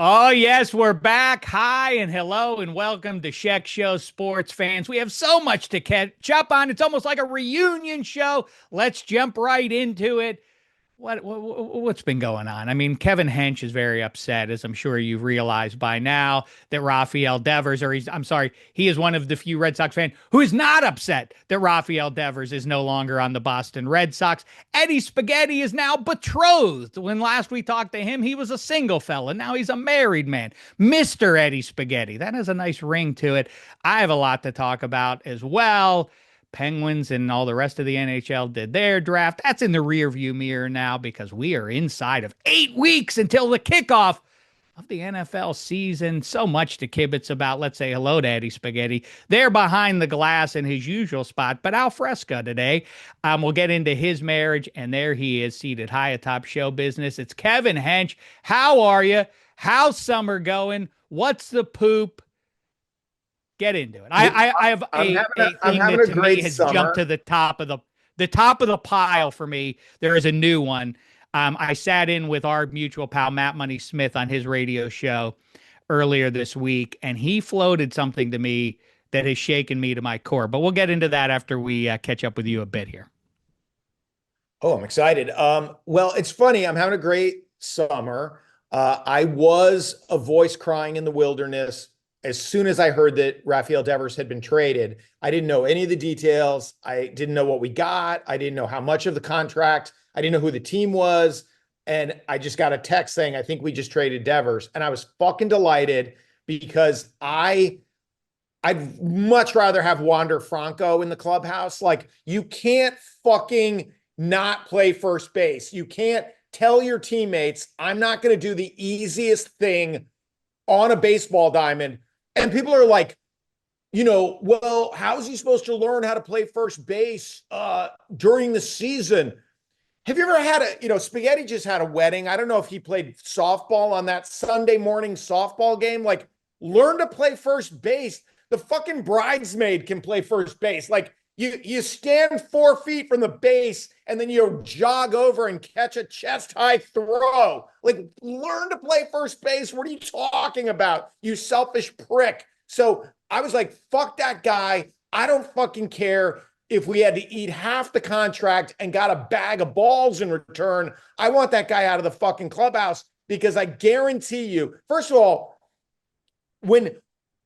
Oh, yes, we're back. Hi and hello and welcome to Shek Show sports fans. We have so much to catch up on. It's almost like a reunion show. Let's jump right into it. What's been going on? I mean, Kevin Hench is very upset, as I'm sure you've realized by now, that Rafael Devers, I'm sorry, he is one of the few Red Sox fans who is not upset that Rafael Devers is no longer on the Boston Red Sox. Eddie Spaghetti is now betrothed. When last we talked to him, he was a single fella. Now he's a married man, Mr. Eddie Spaghetti. That has a nice ring to it. I have a lot to talk about as well. Penguins and all the rest of the NHL did their draft. That's in the rearview mirror now because we are inside of 8 weeks until the kickoff of the NFL season. So much to kibitz about. Let's say hello to Eddie Spaghetti. They're behind the glass in his usual spot, but al fresco today. We'll get into his marriage, and there he is, seated high atop show business. It's Kevin Hench. How are you? How's summer going? What's the poop? Get into it. I have I'm a having a, I'm thing having that a to me great has jumped summer. to the top of the pile for me. There is a new one. I sat in with our mutual pal Matt Money Smith on his radio show earlier this week, and he floated something to me that has shaken me to my core. But we'll get into that after we catch up with you a bit here. Oh, I'm excited. Well, it's funny. I'm having a great summer. I was a voice crying in the wilderness as soon as I heard that Rafael Devers had been traded. I didn't know any of the details. I didn't know what we got. I didn't know how much of the contract. I didn't know who the team was. And I just got a text saying, I think we just traded Devers. And I was fucking delighted because I'd much rather have Wander Franco in the clubhouse. Like, you can't fucking not play first base. You can't tell your teammates, I'm not going to do the easiest thing on a baseball diamond. And people are like, well, how's he supposed to learn how to play first base during the season? Have you ever had Spaghetti just had a wedding. I don't know if he played softball on that Sunday morning softball game. Like, learn to play first base. The fucking bridesmaid can play first base. Like, you stand 4 feet from the base and then you jog over and catch a chest high throw. Like, learn to play first base. What are you talking about, you selfish prick? So I was like, fuck that guy. I don't fucking care if we had to eat half the contract and got a bag of balls in return. I want that guy out of the fucking clubhouse because I guarantee you, first of all, when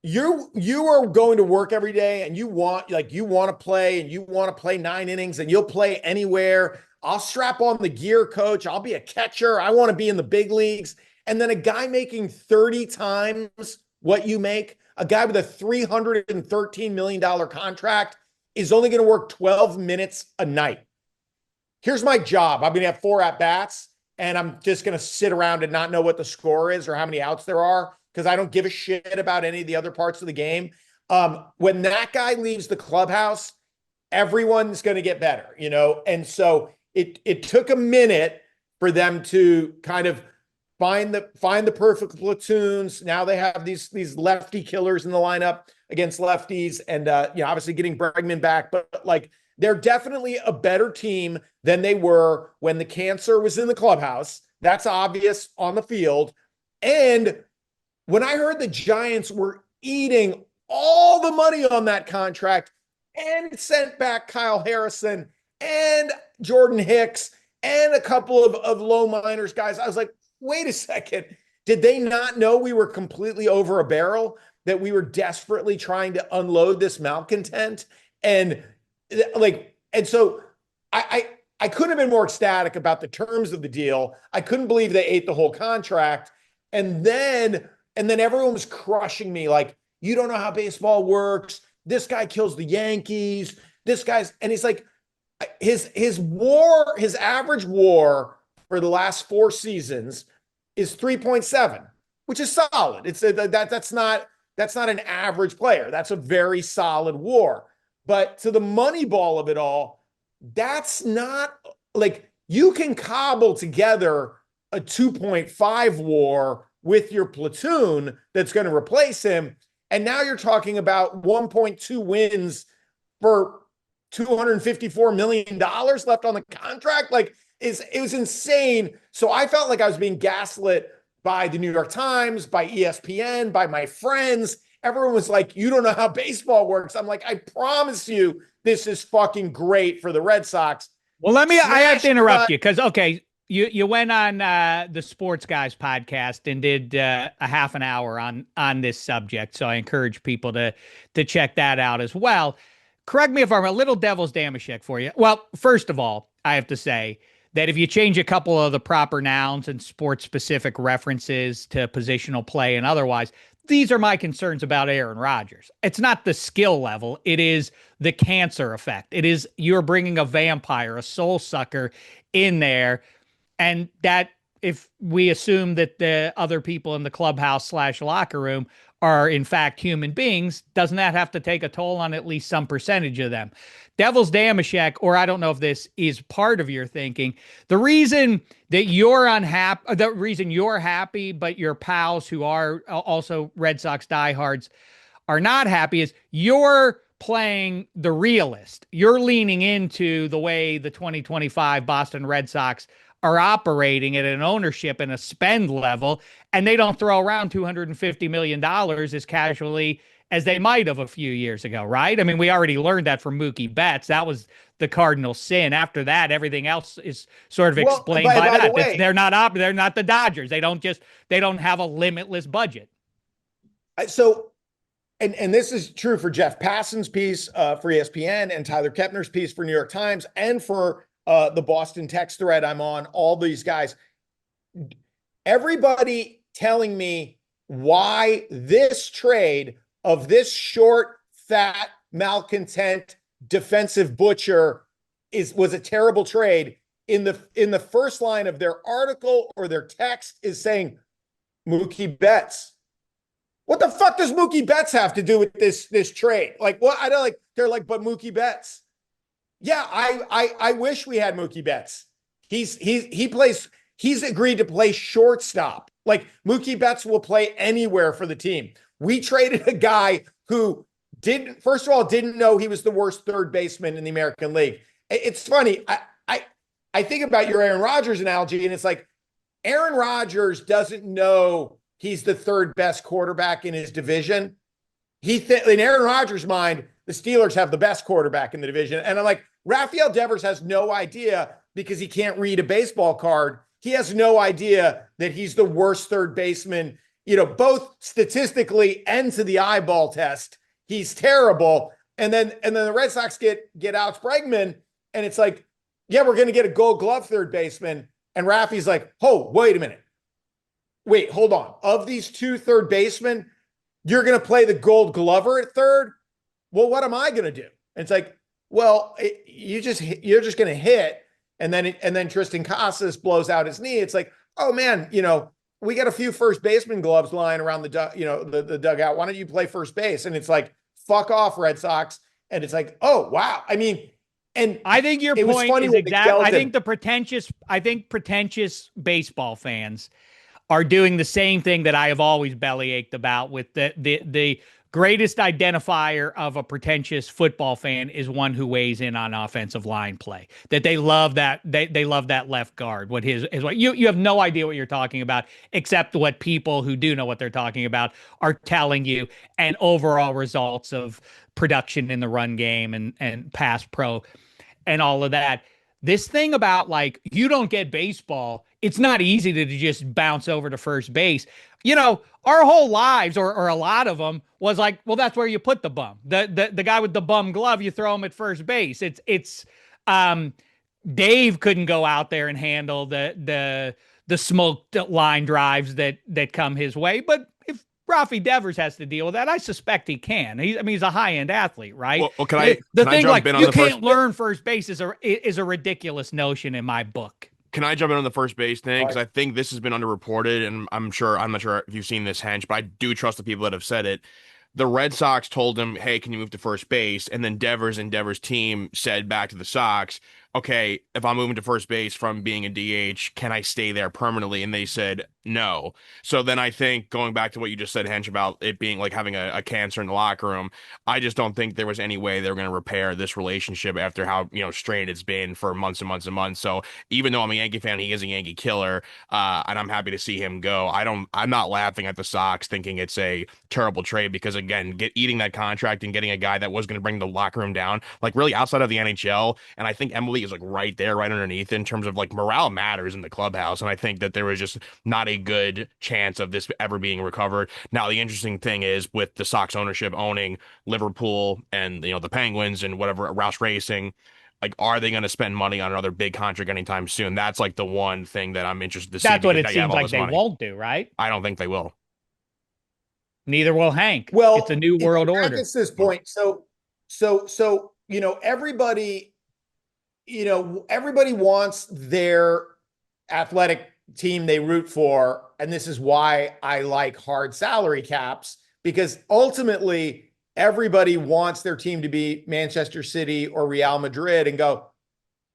you are going to work every day and you want to play and you want to play 9 innings and you'll play anywhere. I'll strap on the gear, coach. I'll be a catcher. I want to be in the big leagues. And then a guy making 30 times what you make, a guy with a $313 million contract is only going to work 12 minutes a night. Here's my job. I'm going to have 4 at-bats, and I'm just going to sit around and not know what the score is or how many outs there are because I don't give a shit about any of the other parts of the game. When that guy leaves the clubhouse, everyone's going to get better, And so it took a minute for them to kind of find the perfect platoons. Now they have these lefty killers in the lineup against lefties, and obviously getting Bregman back, but like, they're definitely a better team than they were when the cancer was in the clubhouse. That's obvious on the field. And when I heard the Giants were eating all the money on that contract and sent back Kyle Harrison and Jordan Hicks and a couple of low minors guys, I was like, wait a second. Did they not know we were completely over a barrel, that we were desperately trying to unload this malcontent? And so I couldn't have been more ecstatic about the terms of the deal. I couldn't believe they ate the whole contract. And then everyone was crushing me like, you don't know how baseball works. This guy kills the Yankees. And he's like, his average WAR for the last 4 seasons is 3.7, which is solid. That's not an average player. That's a very solid WAR. But to the money ball of it all, that's not like, you can cobble together a 2.5 WAR with your platoon that's going to replace him. And now you're talking about 1.2 wins for $254 million left on the contract. Like, it was insane. So I felt like I was being gaslit by the New York Times, by ESPN, by my friends. Everyone was like, you don't know how baseball works. I'm like, I promise you, this is fucking great for the Red Sox. Well, I have to interrupt cut. you because, okay, you went on the Sports Guys podcast and did a half an hour on this subject. So I encourage people to check that out as well. Correct me if I'm a little devil's Dameshek for you. Well, first of all, I have to say that if you change a couple of the proper nouns and sports specific references to positional play and otherwise, these are my concerns about Aaron Rodgers. It's not the skill level. It is the cancer effect. It is you're bringing a vampire, a soul sucker in there. And that if we assume that the other people in the clubhouse / locker room are in fact human beings, doesn't that have to take a toll on at least some percentage of them? Devil's Dameshek, or I don't know if this is part of your thinking, the reason that you're unhappy, the reason you're happy, but your pals who are also Red Sox diehards are not happy is you're playing the realist. You're leaning into the way the 2025 Boston Red Sox are operating at an ownership and a spend level, and they don't throw around $250 million as casually as they might have a few years ago, right? I mean, we already learned that from Mookie Betts. That was the cardinal sin. After that, everything else is sort of explained by that. They're not the Dodgers. They don't have a limitless budget. So, and this is true for Jeff Passan's piece for ESPN and Tyler Kepner's piece for New York Times and for the Boston text thread I'm on, all these guys. Everybody telling me why this trade of this short, fat, malcontent defensive butcher was a terrible trade. In the first line of their article or their text is saying Mookie Betts. What the fuck does Mookie Betts have to do with this trade? Like, what? I don't like. They're like, but Mookie Betts. Yeah, I wish we had Mookie Betts. He's agreed to play shortstop. Like Mookie Betts will play anywhere for the team. We traded a guy who first of all, didn't know he was the worst third baseman in the American League. It's funny. I think about your Aaron Rodgers analogy, and it's like Aaron Rodgers doesn't know he's the third best quarterback in his division. In Aaron Rodgers' mind, the Steelers have the best quarterback in the division. And I'm like, Rafael Devers has no idea because he can't read a baseball card. He has no idea that he's the worst third baseman, both statistically and to the eyeball test. He's terrible. And then the Red Sox get Alex Bregman, and it's like, yeah, we're going to get a Gold Glove third baseman. And Rafi's like, oh, wait a minute. Wait, hold on. Of these two third basemen, you're going to play the Gold Glover at third? Well, what am I going to do? And it's like, well, you're just going to hit, and then Tristan Casas blows out his knee. It's like, oh man, we got a few first baseman gloves lying around the dugout. Why don't you play first base? And it's like, fuck off, Red Sox. And it's like, oh wow. I mean, and I think your point is exactly. I think pretentious baseball fans are doing the same thing that I have always bellyached about with the greatest identifier of a pretentious football fan is one who weighs in on offensive line play. That they love that they love that left guard. What you have no idea what you're talking about, except what people who do know what they're talking about are telling you, and overall results of production in the run game and pass pro and all of that. This thing about like, you don't get baseball, it's not easy to just bounce over to first base. Our whole lives, or a lot of them, was like, well, that's where you put the bum. The guy with the bum glove, you throw him at first base. It's Dave couldn't go out there and handle the smoke line drives that come his way. But if Rafael Devers has to deal with that, I suspect he can. He's a high-end athlete, right? Well, can I jump in on you can't learn first base is a ridiculous notion in my book. Can I jump in on the first base thing? Because I think this has been underreported, and I'm not sure if you've seen this, Hench, but I do trust the people that have said it. The Red Sox told him, hey, can you move to first base? And then Devers and Devers' team said back to the Sox, okay, if I'm moving to first base from being a DH, can I stay there permanently? And they said no. So then I think going back to what you just said, Hench, about it being like having a cancer in the locker room, I just don't think there was any way they were going to repair this relationship after how, strained it's been for months and months and months. So even though I'm a Yankee fan, he is a Yankee killer, and I'm happy to see him go. I'm not laughing at the Sox thinking it's a terrible trade because again, eating that contract and getting a guy that was going to bring the locker room down, like really outside of the NHL, and I think Emily is like right there, right underneath in terms of like morale matters in the clubhouse. And I think that there was just not a good chance of this ever being recovered. Now, the interesting thing is with the Sox ownership owning Liverpool and the Penguins and whatever Roush Racing, like are they going to spend money on another big contract anytime soon? That's like the one thing that I'm interested to see That's what because it now you have seems all like this they money. won't do, right? I don't think they will. Neither will Hank. Well, it's a new world Hank order. gets this point. So everybody, everybody wants their athletic team they root for, and this is why I like hard salary caps, because ultimately everybody wants their team to be Manchester City or Real Madrid and go,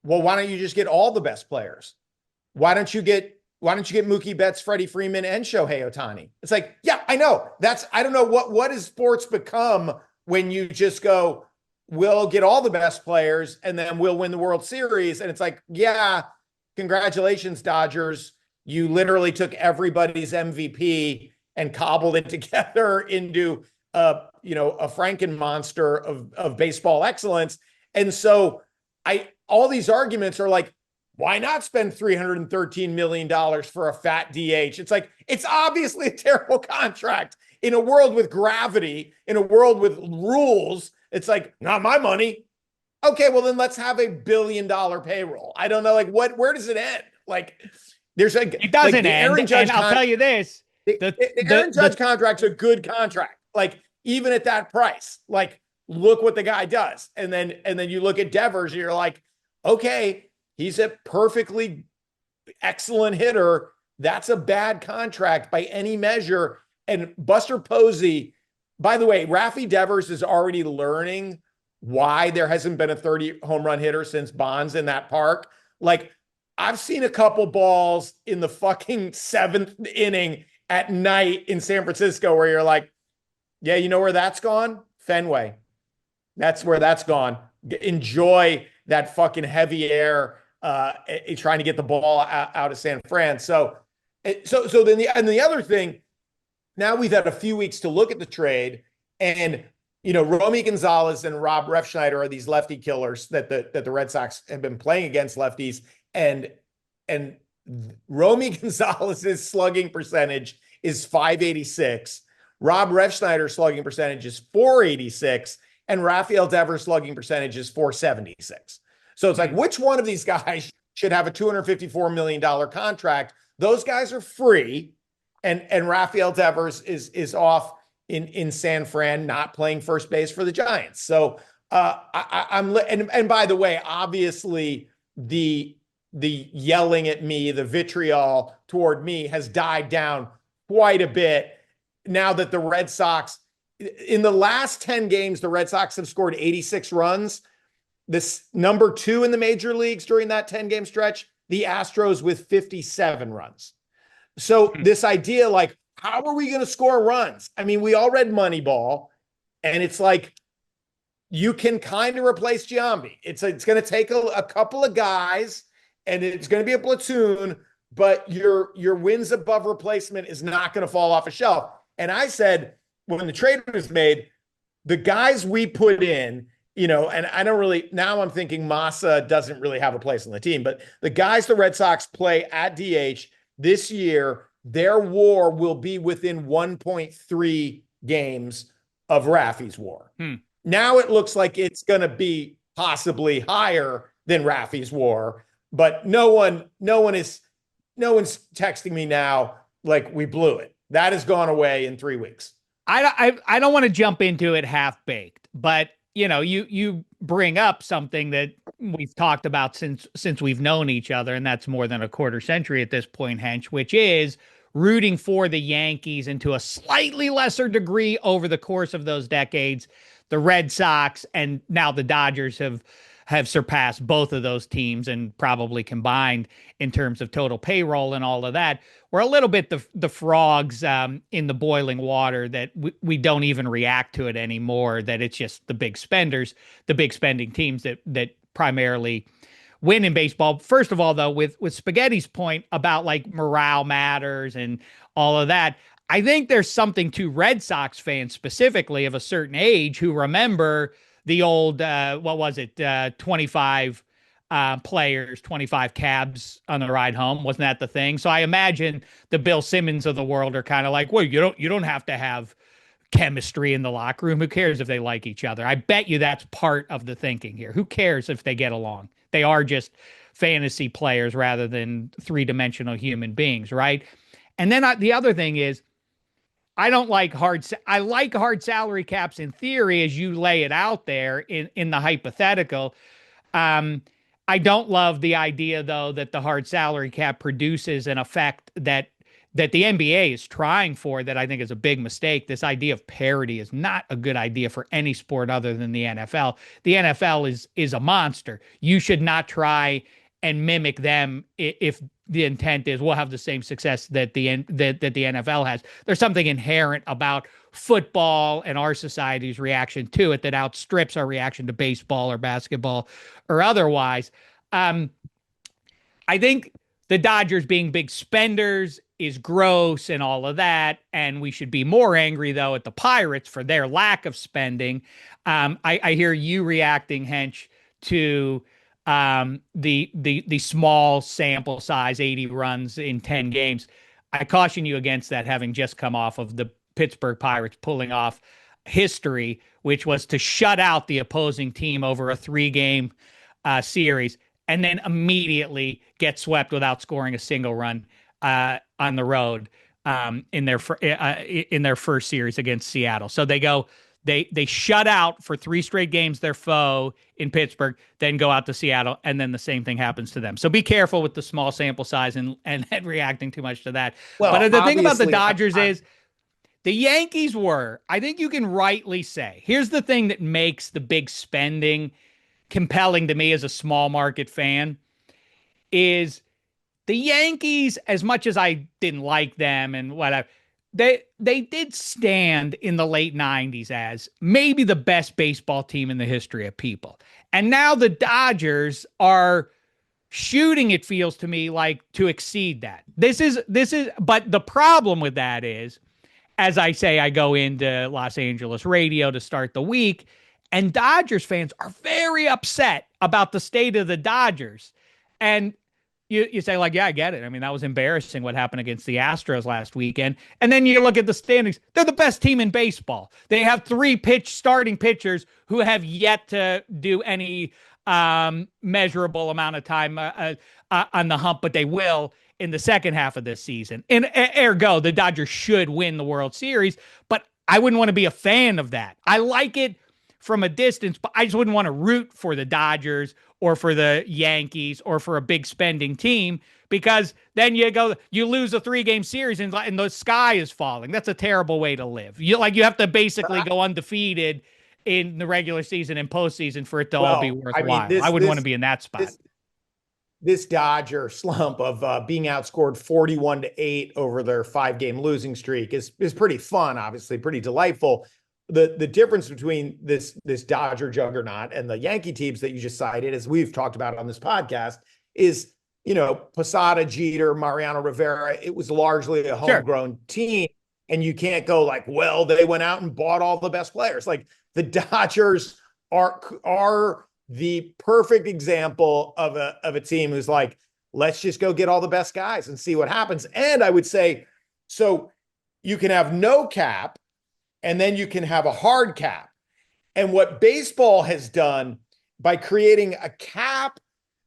well, why don't you just get all the best players? Why don't you get Mookie Betts, Freddie Freeman, and Shohei Ohtani? It's like, yeah, I know. I don't know what has sports become when you just go, we'll get all the best players and then we'll win the World Series. And it's like, yeah, congratulations, Dodgers. You literally took everybody's MVP and cobbled it together into a Franken monster of baseball excellence. And so all these arguments are like, why not spend $313 million for a fat DH? It's like, it's obviously a terrible contract in a world with gravity, in a world with rules. It's like, not my money. Okay, well then let's have $1 billion payroll. I don't know, like where does it end? Like there's it doesn't like end. And I'll tell you this, the Aaron Judge contract's a good contract. Like even at that price, like look what the guy does. And then you look at Devers and you're like, okay, he's a perfectly excellent hitter. That's a bad contract by any measure. And Buster Posey, by the way, Rafi Devers is already learning why there hasn't been a 30 home run hitter since Bonds in that park. Like I've seen a couple balls in the fucking 7th inning at night in San Francisco where you're like, yeah, you know where that's gone? Fenway. That's where that's gone. Enjoy that fucking heavy air trying to get the ball out of San Fran. So then the other thing, now we've had a few weeks to look at the trade, and Romy Gonzalez and Rob Refschneider are these lefty killers that the Red Sox have been playing against lefties, and Romy Gonzalez's slugging percentage is .586. Rob Refschneider's slugging percentage is .486, and Rafael Devers' slugging percentage is .476. So it's like, which one of these guys should have a $254 million contract? Those guys are free, and Rafael Devers is off in San Fran, not playing first base for the Giants. So and by the way, obviously the yelling at me, the vitriol toward me has died down quite a bit now that the Red Sox, in the last 10 games, the Red Sox have scored 86 runs. This number 2 in the major leagues during that 10-game stretch, the Astros with 57 runs. So this idea, like, how are we going to score runs? I mean, we all read Moneyball, and it's like, you can kind of replace Giambi. It's going to take a couple of guys, and it's going to be a platoon, but your wins above replacement is not going to fall off a shelf. And I said, when the trade was made, the guys we put in, and I don't really, now I'm thinking Massa doesn't really have a place on the team, but the guys the Red Sox play at DH this year, their WAR will be within 1.3 games of Rafi's WAR. Now it looks like it's going to be possibly higher than Rafi's WAR, but no one's texting me now like we blew it. That has gone away in 3 weeks. I don't want to jump into it half baked, but you bring up something that we've talked about since we've known each other, and that's more than a quarter century at this point, Hench, which is rooting for the Yankees, and to a slightly lesser degree over the course of those decades, the Red Sox and now the Dodgers have have surpassed both of those teams and probably combined in terms of total payroll and all of that. We're a little bit the frogs in the boiling water that we don't even react to it anymore, that it's just the big spenders, the big spending teams that primarily win in baseball. First of all, though, with Spaghetti's point about like morale matters and all of that, I think there's something to Red Sox fans specifically of a certain age who remember the old, what was it, 25 players, 25 cabs on the ride home. Wasn't that the thing? So I imagine the Bill Simmons of the world are kind of like, well, you don't have to have chemistry in the locker room. Who cares if they like each other? I bet you that's part of the thinking here. Who cares if they get along? They are just fantasy players rather than three-dimensional human beings, right? And then the other thing is, I like hard salary caps in theory as you lay it out there in the hypothetical. I don't love the idea, though, that the hard salary cap produces an effect that the NBA is trying for, that I think is a big mistake. This idea of parity is not a good idea for any sport other than the NFL. The NFL is a monster. You should not try and mimic them if the intent is we'll have the same success that the NFL has. There's something inherent about football and our society's reaction to it that outstrips our reaction to baseball or basketball or otherwise. I think the Dodgers being big spenders is gross and all of that, and we should be more angry, though, at the Pirates for their lack of spending. I hear you reacting, Hench, to the small sample size, 80 runs in 10 games. I caution you against that, having just come off of the Pittsburgh Pirates pulling off history, which was to shut out the opposing team over a 3-game series and then immediately get swept without scoring a single run on the road in their first series against Seattle. So they shut out for 3 straight games their foe in Pittsburgh, then go out to Seattle, and then the same thing happens to them. So be careful with the small sample size and reacting too much to that. Well, but the thing about the Dodgers is the Yankees I think you can rightly say, here's the thing that makes the big spending compelling to me as a small market fan, is the Yankees, as much as I didn't like them and whatever, they did stand in the late 90s as maybe the best baseball team in the history of people. And now the Dodgers are shooting, it feels to me, like to exceed that. But the problem with that is, as I say, I go into Los Angeles radio to start the week, and Dodgers fans are very upset about the state of the Dodgers. And you say, like, yeah, I get it. I mean, that was embarrassing what happened against the Astros last weekend. And then you look at the standings. They're the best team in baseball. They have 3 starting pitchers who have yet to do any measurable amount of time on the hump, but they will in the second half of this season. And ergo, the Dodgers should win the World Series, but I wouldn't want to be a fan of that. I like it from a distance, but I just wouldn't want to root for the Dodgers or for the Yankees or for a big spending team, because then you lose a 3-game series and the sky is falling. That's a terrible way to live. You have to basically go undefeated in the regular season and postseason for it to all be worthwhile. I wouldn't want to be in that spot. This Dodger slump of being outscored 41-8 over their 5-game losing streak is pretty fun, obviously pretty delightful. The difference between this Dodger juggernaut and the Yankee teams that you just cited, as we've talked about on this podcast, is, Posada, Jeter, Mariano Rivera. It was largely a homegrown team. And you can't go like, well, they went out and bought all the best players. Like, the Dodgers are the perfect example of a team who's like, let's just go get all the best guys and see what happens. And I would say, so you can have no cap, and then you can have a hard cap. And what baseball has done by creating a cap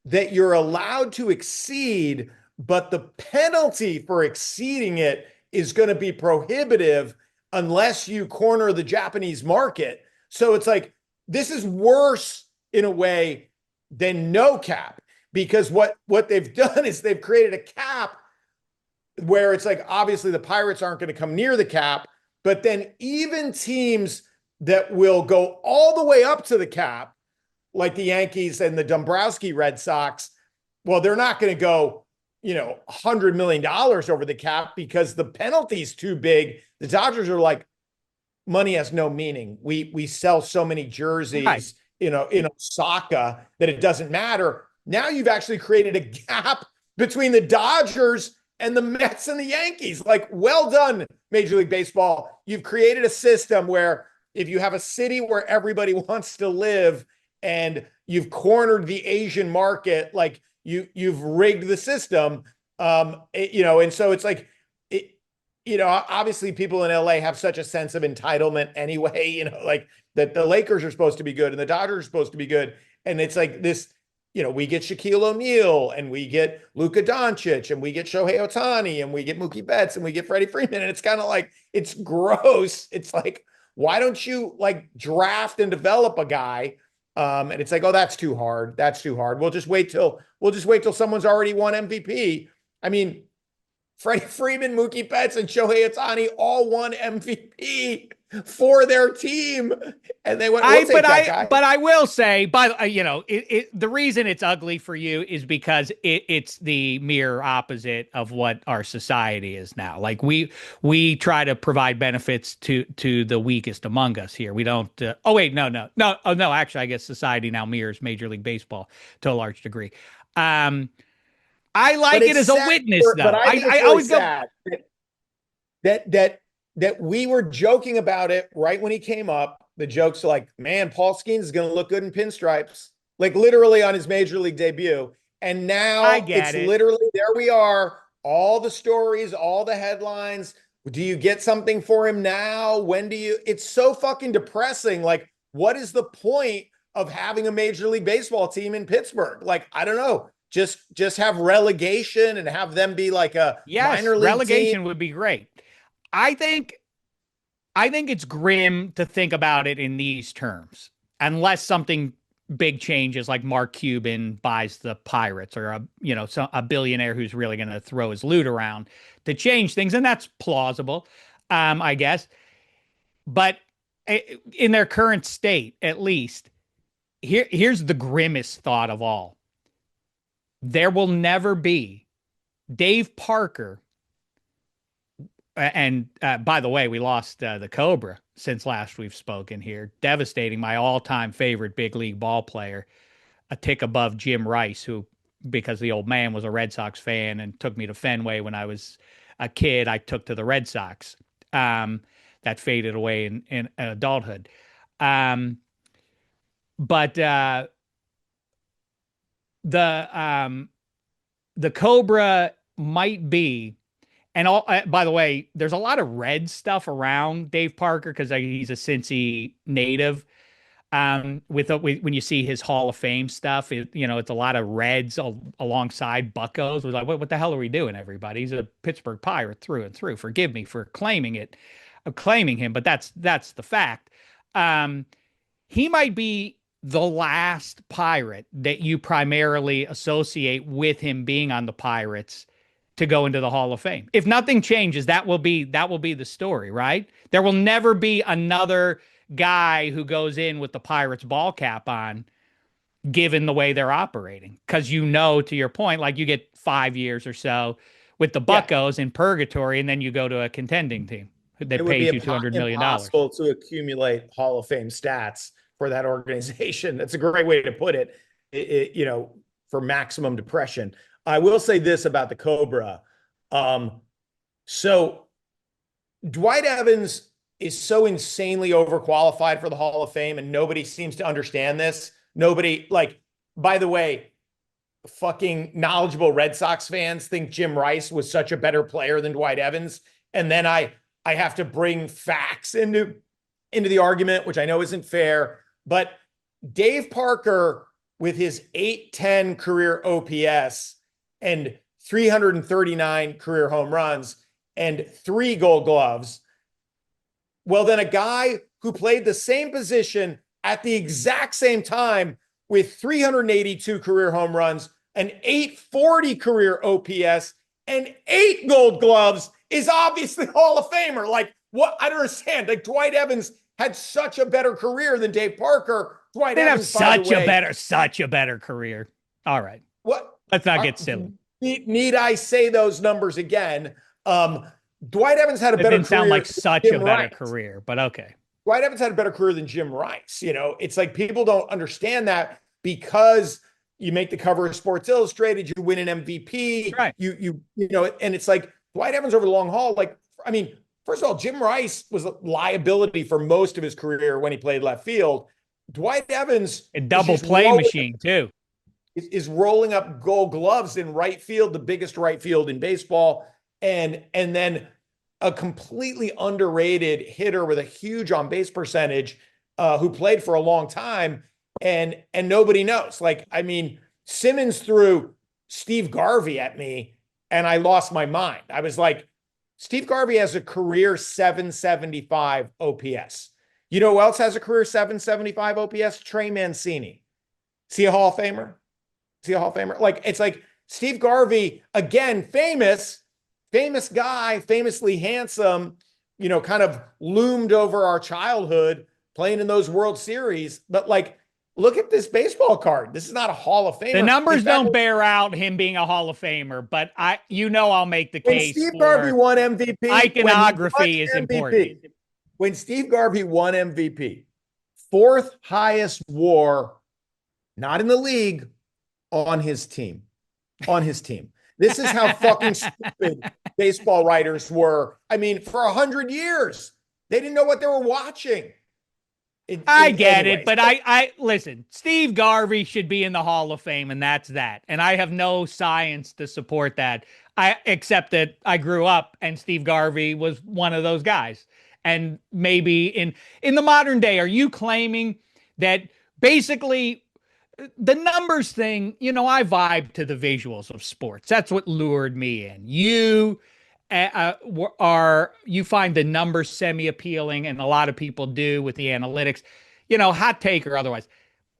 that you're allowed to exceed, but the penalty for exceeding it is going to be prohibitive unless you corner the Japanese market. So it's like, this is worse in a way than no cap, because what they've done is they've created a cap where it's like, obviously the Pirates aren't going to come near the cap, but then even teams that will go all the way up to the cap like the Yankees and the Dombrowski Red Sox, well, they're not going to go, $100 million over the cap because the penalty's too big. The Dodgers are like, money has no meaning. We sell so many jerseys, Right. In Osaka that it doesn't matter. Now you've actually created a gap between the Dodgers and the Mets and the Yankees. Like, well done, Major League Baseball. You've created a system where if you have a city where everybody wants to live and you've cornered the Asian market, like you've rigged the system. And so it's like, obviously people in LA have such a sense of entitlement anyway, like that the Lakers are supposed to be good and the Dodgers are supposed to be good. And it's like this, we get Shaquille O'Neal and we get Luka Doncic and we get Shohei Ohtani and we get Mookie Betts and we get Freddie Freeman. And it's kind of like, it's gross. It's like, why don't you like draft and develop a guy? And it's like, oh, that's too hard. That's too hard. We'll just wait till someone's already won MVP. I mean, Freddie Freeman, Mookie Betts, and Shohei Ohtani all won MVP for their team, and they went. But I will say, the reason it's ugly for you is because it's the mirror opposite of what our society is now. Like we try to provide benefits to the weakest among us here. We don't. Oh wait, no. Oh no, actually, I guess society now mirrors Major League Baseball to a large degree. I like it as a witness, though. But I always go that we were joking about it right when he came up. The jokes are like, man, Paul Skeens is going to look good in pinstripes, like literally on his major league debut. And now it's literally, there we are, all the stories, all the headlines. Do you get something for him now? When do you? It's so fucking depressing. Like, what is the point of having a Major League Baseball team in Pittsburgh? Like, I don't know. Just have relegation and have them be like a minor league relegation team. Would be great. I think it's grim to think about it in these terms, unless something big changes, like Mark Cuban buys the Pirates or a billionaire who's really going to throw his loot around to change things, and that's plausible, I guess. But in their current state, at least, here's the grimmest thought of all. There will never be Dave Parker. And by the way, we lost the Cobra since last we've spoken here. Devastating. My all-time favorite big league ball player, a tick above Jim Rice, who, because the old man was a Red Sox fan and took me to Fenway when I was a kid, I took to the Red Sox. That faded away in adulthood. But the Cobra might be, and all. By the way, there's a lot of red stuff around Dave Parker because he's a Cincy native. When you see his Hall of Fame stuff, it's a lot of reds alongside buckos. We're like, what the hell are we doing, everybody? He's a Pittsburgh Pirate through and through. Forgive me for claiming him, but that's the fact. He might be the last Pirate that you primarily associate with him being on the Pirates to go into the Hall of Fame. If nothing changes, that will be the story, right? There will never be another guy who goes in with the Pirates ball cap on, given the way they're operating. Because to your point, like you get 5 years or so with the Buccos in purgatory, and then you go to a contending team that pays you $200 million. It's impossible to accumulate Hall of Fame stats for that organization. That's a great way to put it, for maximum depression. I will say this about the Cobra. So Dwight Evans is so insanely overqualified for the Hall of Fame, and nobody seems to understand this. Nobody, by the way, fucking knowledgeable Red Sox fans think Jim Rice was such a better player than Dwight Evans. And then I have to bring facts into the argument, which I know isn't fair. But Dave Parker, with his .810 career OPS and 339 career home runs and 3 Gold Gloves, well, then a guy who played the same position at the exact same time with 382 career home runs, an .840 career OPS, and 8 Gold Gloves is obviously Hall of Famer. Like, what? I don't understand. Like, Dwight Evans had such a better career than Dave Parker Dwight They'd have Evans, by the way, such a better career. All right. what? Let's not get silly. Need I say those numbers again? Dwight Evans had a It better didn't sound career like such than a Jim better Rice. career, but okay. Dwight Evans had a better career than Jim Rice. It's like people don't understand that because you make the cover of Sports Illustrated, you win an MVP, Right. And it's like Dwight Evans over the long haul. Like, I mean, first of all, Jim Rice was a liability for most of his career when he played left field. Dwight Evans, a double play machine too, is rolling up Gold Gloves in right field, the biggest right field in baseball, and then a completely underrated hitter with a huge on base percentage, who played for a long time, and nobody knows. Like, I mean, Simmons threw Steve Garvey at me, and I lost my mind. I was like, Steve Garvey has a career 775 OPS. You know who else has a career 775 OPS? Trey Mancini. Is he a Hall of Famer? Like, it's like Steve Garvey, again, famous guy, famously handsome, kind of loomed over our childhood playing in those World Series. But like, look at this baseball card. This is not a Hall of Famer. The numbers don't bear out him being a Hall of Famer, but I'll make the case. When Steve Garvey won MVP, iconography is important. When Steve Garvey won MVP, fourth highest WAR, not in the league, on his team. This is how fucking stupid baseball writers were. I mean, for 100 years, they didn't know what they were watching. I get it, but I listen, Steve Garvey should be in the Hall of Fame, and that's that. And I have no science to support that. Except that I grew up and Steve Garvey was one of those guys. And maybe in the modern day, are you claiming that basically the numbers thing, I vibe to the visuals of sports. That's what lured me in. You find the numbers semi-appealing, and a lot of people do with the analytics, hot take or otherwise.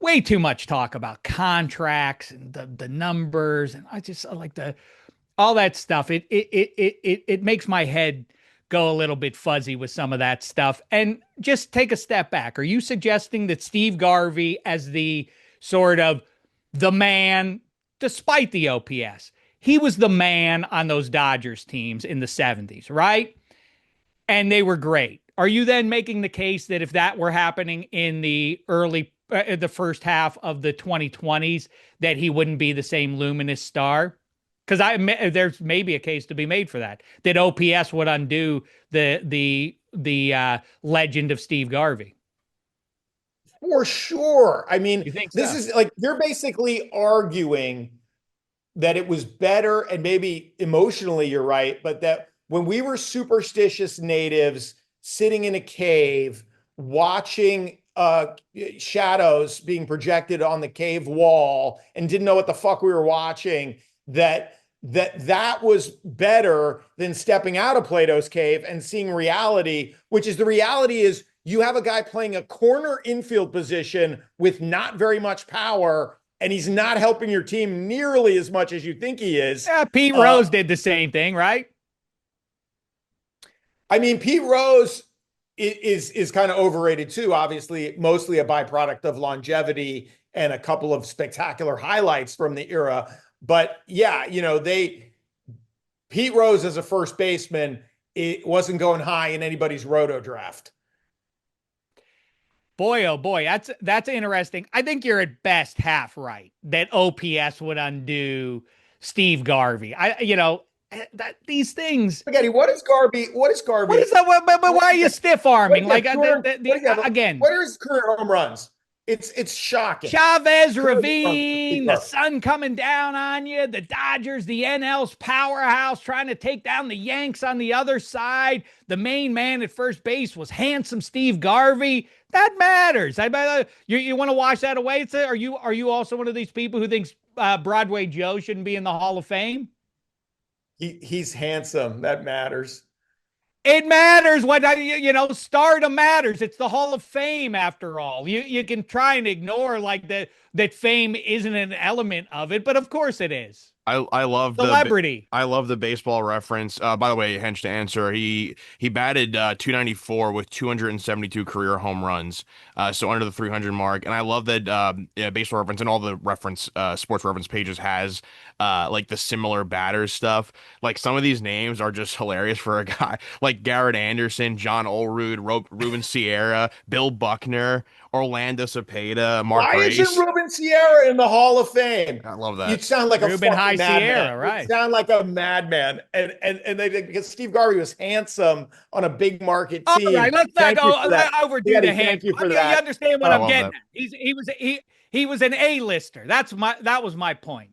Way too much talk about contracts and the numbers, and I just like all that stuff. It makes my head go a little bit fuzzy with some of that stuff. And just take a step back. Are you suggesting that Steve Garvey, as the sort of the man, despite the OPS, he was the man on those Dodgers teams in the 70s, right? And they were great. Are you then making the case that if that were happening in the the first half of the 2020s, that he wouldn't be the same luminous star? Because there's maybe a case to be made for that OPS would undo the legend of Steve Garvey. For sure. I mean, this so? is like, you're basically arguing that it was better, and maybe emotionally you're right, but that when we were superstitious natives sitting in a cave watching shadows being projected on the cave wall and didn't know what the fuck we were watching, that was better than stepping out of Plato's cave and seeing reality, which is the reality is you have a guy playing a corner infield position with not very much power, and he's not helping your team nearly as much as you think he is. Yeah, Pete Rose did the same thing, right? I mean, Pete Rose is kind of overrated too, obviously, mostly a byproduct of longevity and a couple of spectacular highlights from the era. But yeah, Pete Rose as a first baseman, it wasn't going high in anybody's roto draft. Boy, oh boy, that's interesting. I think you're at best half right that OPS would undo Steve Garvey. These things. Spaghetti, what is Garvey? What is that? But why are you stiff arming? Again, what are his career home runs? It's shocking. Chavez Ravine, the sun coming down on you, the Dodgers, the NL's powerhouse trying to take down the Yanks on the other side. The main man at first base was handsome Steve Garvey. That matters. You want to wash that away? Are you also one of these people who thinks Broadway Joe shouldn't be in the Hall of Fame? He's handsome. That matters. It matters. Stardom matters. It's the Hall of Fame after all. You can try and ignore that fame isn't an element of it, but of course it is. I love Celebrity. I love the baseball reference. By the way, Hench, to answer, he batted 294 with 272 career home runs, so under the 300 mark. And I love that yeah, baseball reference and all the reference sports reference pages has like the similar batters stuff. Like some of these names are just hilarious for a guy like Garrett Anderson, John Olerud, Ruben Sierra, Bill Buckner, Orlando Cepeda, Mark Why isn't Grace. Ruben Sierra in the Hall of Fame? I love You that. sound like a Ruben High fucking madman. Sierra, You right? sound like a madman. And they because Steve Garvey was handsome on a big market All right, team. let's not Thank you for that. overdo the Spaghetti, hand. thank you I for mean, you that. understand what I I'm love getting that. at. He was an A-lister. That was my point.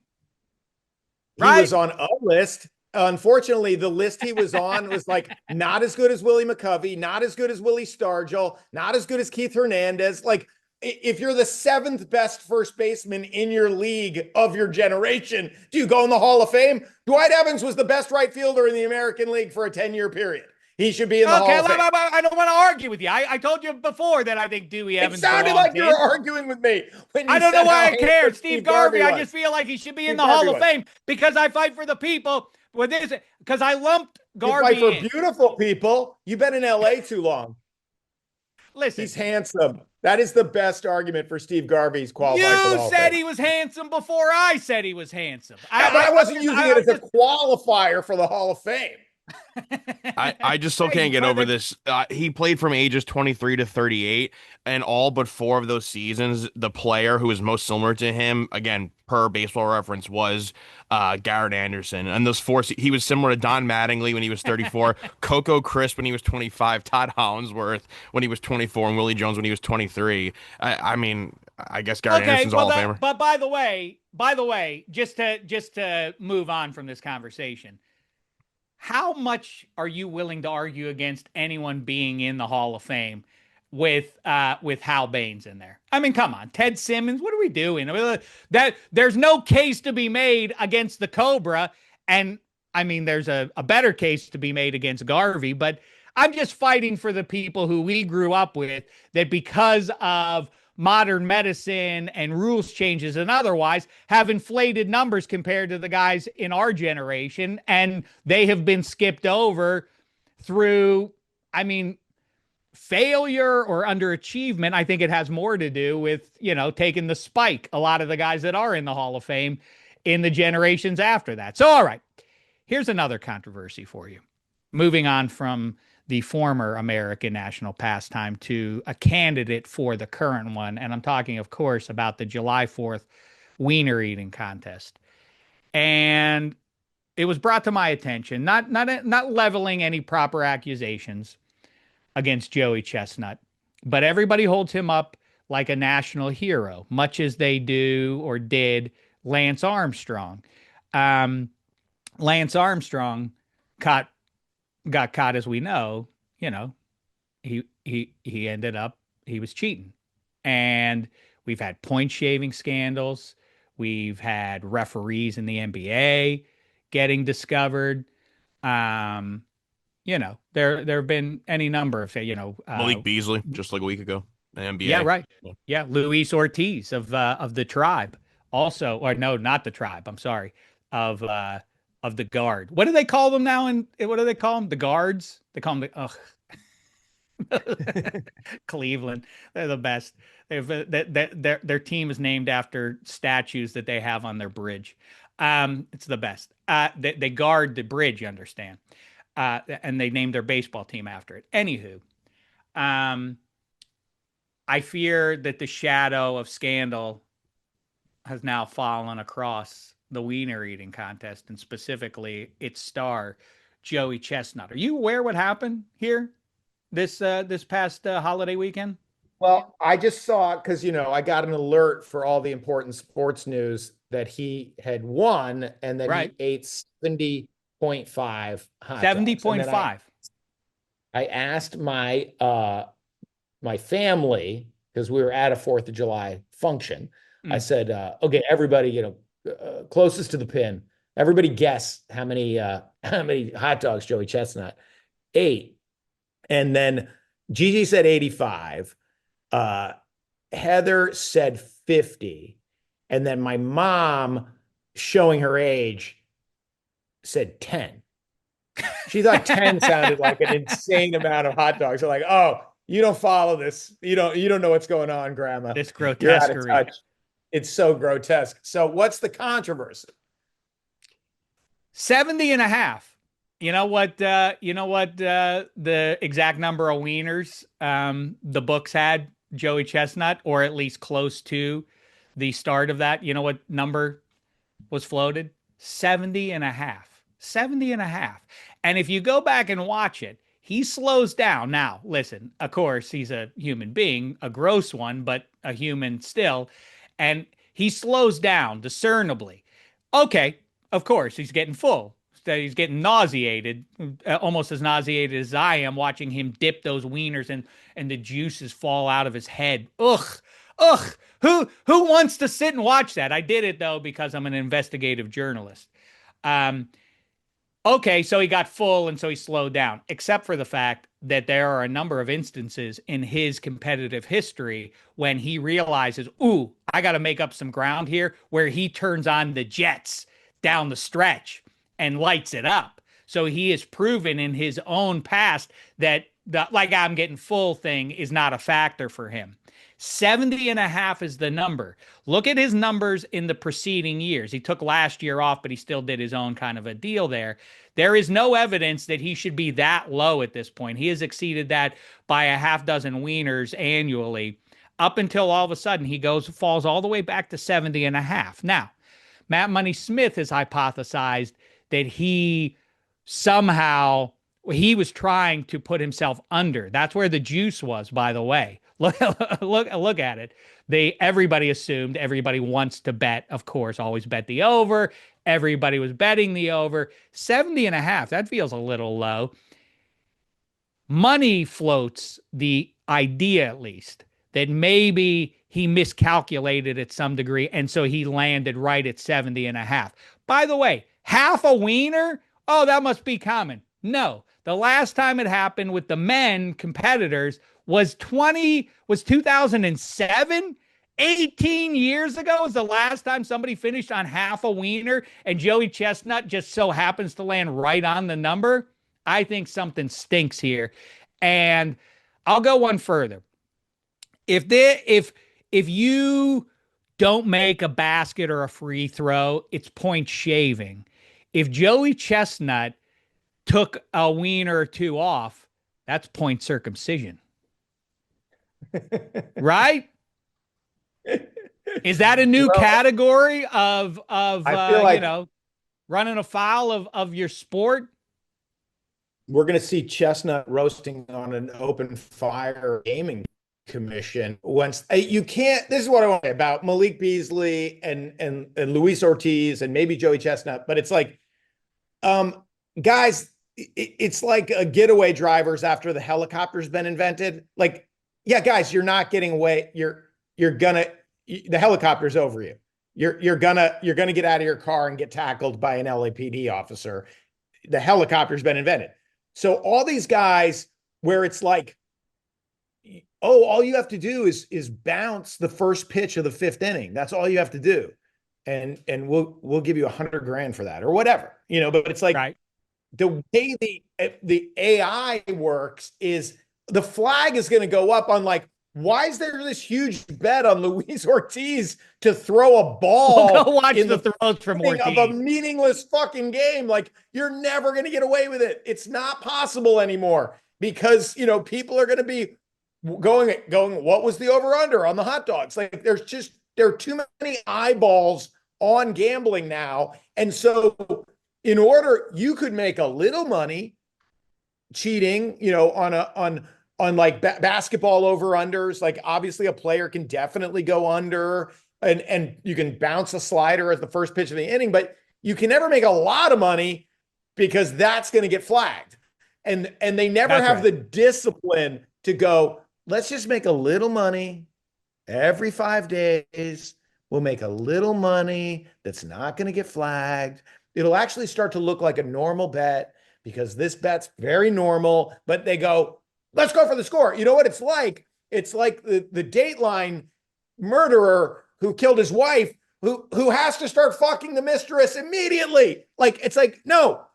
He Right? was on a list. Unfortunately, the list he was on was like not as good as Willie McCovey, not as good as Willie Stargell, not as good as Keith Hernandez. Like, if you're the seventh best first baseman in your league of your generation, do you go in the Hall of Fame? Dwight Evans was the best right fielder in the American League for a 10-year period. He should be in the Okay, Hall of Fame. I don't want to argue with you. I told you before that I think Dewey It Evans sounded belongs like you in. were arguing with me when you I don't know said how why I care. handsome Steve Garvey, I was. just feel like he should be in Steve the Hall Garvey of was. Fame because I fight for the people with this, because I lumped You fight for Garvey in. beautiful people. You've been in LA too long. Listen, He's handsome. That is the best argument for Steve Garvey's qualified for the you Hall of said Fame. he was handsome before I said he was handsome. Yeah, but I wasn't using it as a qualifier for the Hall of Fame. I just still can't get over this. He played from ages 23 to 38, and all but 4 of those seasons, the player who was most similar to him, again, per baseball reference, was Garrett Anderson. And those he was similar to Don Mattingly when he was 34, Coco Crisp when he was 25, Todd Hollingsworth when he was 24, and Willie Jones when he was 23. I mean, I guess Garrett Anderson's a Hall of Famer. But by the way, just to move on from this conversation, how much are you willing to argue against anyone being in the Hall of Fame with Hal Baines in there? I mean, come on, Ted Simmons, what are we doing? That there's no case to be made against the Cobra, and I mean, there's a better case to be made against Garvey, but I'm just fighting for the people who we grew up with that because of modern medicine and rules changes and otherwise have inflated numbers compared to the guys in our generation. And they have been skipped over through, I mean, failure or underachievement. I think it has more to do with, taking the spike. A lot of the guys that are in the Hall of Fame in the generations after that. So, all right, here's another controversy for you. Moving on from the former American national pastime to a candidate for the current one. And I'm talking, of course, about the July 4th wiener eating contest. And it was brought to my attention, not leveling any proper accusations against Joey Chestnut, but everybody holds him up like a national hero, much as they do or did Lance Armstrong. Lance Armstrong got caught, as we know, he ended up, he was cheating. And we've had point shaving scandals. We've had referees in the NBA getting discovered. There have been any number of, Malik Beasley, just like a week ago, the NBA. Yeah, right. Yeah. Luis Ortiz of the Tribe also, or no, not the Tribe. I'm sorry. Of the Guard. What do they call them now? What do they call them? The Guards? They call them Cleveland. They're the best. Their team is named after statues that they have on their bridge. It's the best. They guard the bridge, you understand. And they named their baseball team after it. Anywho, I fear that the shadow of scandal has now fallen across the wiener eating contest, and specifically its star, Joey Chestnut. Are you aware what happened here this past holiday weekend? Well, I just saw it because, I got an alert for all the important sports news that he had won and that he ate 70.5 hot 70.5. I asked my my family, because we were at a 4th of July function. I said, okay, everybody, closest to the pin, everybody guess how many hot dogs Joey Chestnut ate. And then Gigi said 85. Heather said 50. And then my mom showing her age, said 10. She thought 10 sounded like an insane amount of hot dogs. So like, oh, you don't follow this. You don't know what's going on, Grandma. This You're out of grotesquerie. touch. It's so grotesque. So what's the controversy? 70 and a half. You know what the exact number of wieners the books had Joey Chestnut, or at least close to the start of that? You know what number was floated? 70 and a half. 70 and a half. And if you go back and watch it, he slows down. Now, listen, of course, he's a human being, a gross one, but a human still. And he slows down discernibly. Okay, of course, he's getting full. He's getting nauseated, almost as nauseated as I am watching him dip those wieners and the juices fall out of his head. Ugh. Who wants to sit and watch that? I did it though because I'm an investigative journalist. Okay, so he got full and so he slowed down, except for the fact that there are a number of instances in his competitive history when he realizes, ooh, I got to make up some ground here, where he turns on the jets down the stretch and lights it up. So he has proven in his own past that the like I'm getting full thing is not a factor for him. 70 and a half is the number. Look at his numbers in the preceding years. He took last year off, but he still did his own kind of a deal there. There is no evidence that he should be that low at this point. He has exceeded that by a half dozen wieners annually, up until all of a sudden he falls all the way back to 70 and a half. Now, Matt Money Smith has hypothesized that he was trying to put himself under. That's where the juice was, by the way. Look at it. Everybody assumed, everybody wants to bet, of course, always bet the over. Everybody was betting the over. 70 and a half, that feels a little low. Money floats the idea, at least, that maybe he miscalculated at some degree, and so he landed right at 70 and a half. By the way, half a wiener? Oh, that must be common. No. The last time it happened with the men competitors was 2007. 18 years ago was the last time somebody finished on half a wiener, and Joey Chestnut just so happens to land right on the number. I think something stinks here. And I'll go one further. If you don't make a basket or a free throw, it's point shaving. If Joey Chestnut took a wiener or two off, that's point circumcision. Right? Is that a new category of running afoul of your sport? We're going to see Chestnut roasting on an open fire gaming commission once you can't. This is what I want to say about Malik Beasley and Luis Ortiz and maybe Joey Chestnut, but it's like, guys, it's like a getaway drivers after the helicopter's been invented. Like, yeah, guys, you're not getting away. The helicopter's over you. You're gonna get out of your car and get tackled by an LAPD officer. The helicopter's been invented. So all these guys where it's like, oh, all you have to do is bounce the first pitch of the fifth inning. That's all you have to do. And we'll give you $100,000 for that or whatever, but it's like, right. The way the AI works is the flag is going to go up on like, why is there this huge bet on Luis Ortiz to throw a ball? We'll go watch the throws from Ortiz of a meaningless fucking game. Like, you're never going to get away with it. It's not possible anymore because, people are going to be going, what was the over under on the hot dogs? Like, there are too many eyeballs on gambling now. And so you could make a little money cheating, on like basketball over unders. Like, obviously a player can definitely go under and you can bounce a slider at the first pitch of the inning, but you can never make a lot of money because that's going to get flagged. And they never have the discipline to go, let's just make a little money every 5 days. We'll make a little money that's not going to get flagged. It'll actually start to look like a normal bet because this bet's very normal, but they go, let's go for the score. You know what it's like? It's like the Dateline murderer who killed his wife who has to start fucking the mistress immediately. Like, it's like, no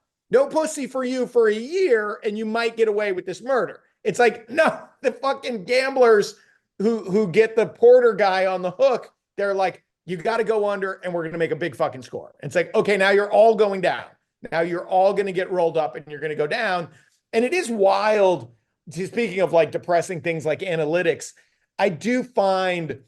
pussy for you for a year and you might get away with this murder. It's like, no, the fucking gamblers who get the porter guy on the hook, they're like, you got to go under and we're going to make a big fucking score. And it's like, okay, now you're all going down. Now you're all going to get rolled up and you're going to go down. And it is wild. Speaking of like depressing things like analytics, I do find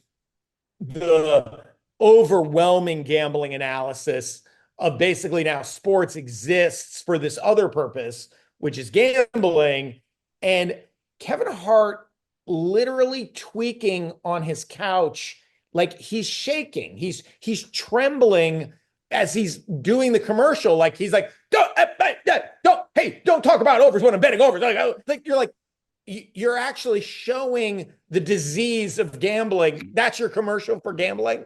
the overwhelming gambling analysis of basically now sports exists for this other purpose, which is gambling. And Kevin Hart literally tweaking on his couch, like he's shaking, he's trembling as he's doing the commercial. Like he's like, don't talk about overs when I'm betting overs. Like you're actually showing the disease of gambling. That's your commercial for gambling.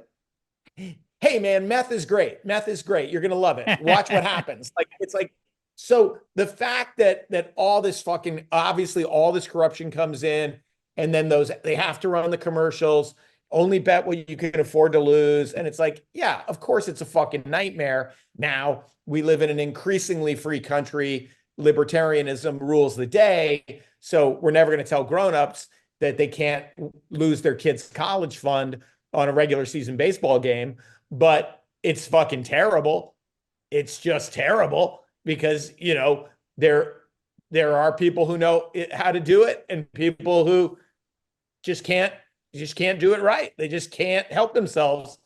Hey man, meth is great. Meth is great. You're gonna love it. Watch what happens. Like it's like, so the fact that all this fucking, obviously all this corruption comes in, and then they have to run the commercials, only bet what you can afford to lose. And it's like, yeah, of course it's a fucking nightmare. Now we live in an increasingly free country. Libertarianism rules the day. So we're never going to tell grownups that they can't lose their kids' college fund on a regular season baseball game. But it's fucking terrible. It's just terrible because, you know, there are people who know how to do it and people who just can't do it right. They just can't help themselves.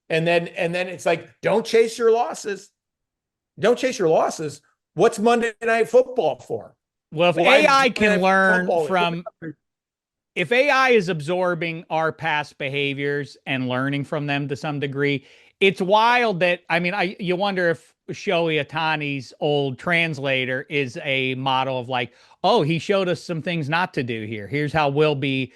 And then it's like, don't chase your losses. Don't chase your losses. What's Monday Night Football for? Well, if AI can learn from, if AI is absorbing our past behaviors and learning from them to some degree, it's wild that, I mean, you wonder if Shohei Ohtani's old translator is a model of like, oh, he showed us some things not to do here. Here's how we'll be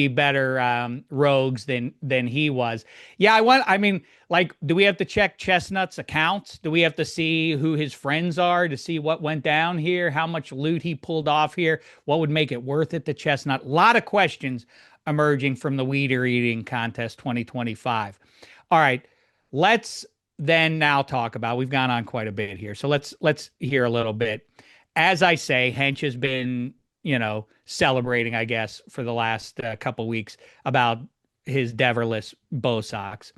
better rogues than he was. Yeah, I mean, like, do we have to check Chestnut's accounts? Do we have to see who his friends are to see what went down here? How much loot he pulled off here? What would make it worth it to Chestnut? A lot of questions emerging from the Weeder Eating Contest 2025. All right, let's then now talk about, we've gone on quite a bit here. So let's hear a little bit. As I say, Hench has been, you know, celebrating, I guess, for the last couple weeks about his Deverless Bo Sox.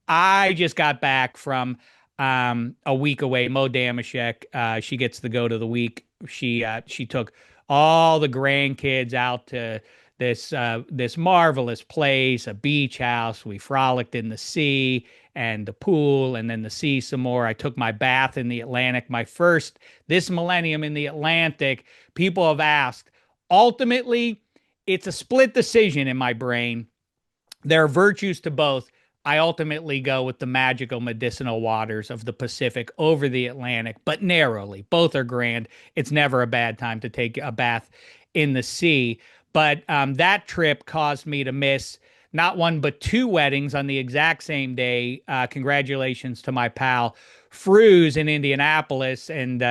I just got back from a week away. Mo Dameshek, she gets the goat of the week. She took all the grandkids out to this marvelous place, a beach house. We frolicked in the sea and the pool and then the sea some more. I took my bath in the Atlantic, my first this millennium in the Atlantic. People have asked. Ultimately, it's a split decision in my brain. There are virtues to both. I ultimately go with the magical medicinal waters of the Pacific over the Atlantic, but narrowly. Both are grand. It's never a bad time to take a bath in the sea. But that trip caused me to miss not one but two weddings on the exact same day. Congratulations to my pal Fruz in Indianapolis and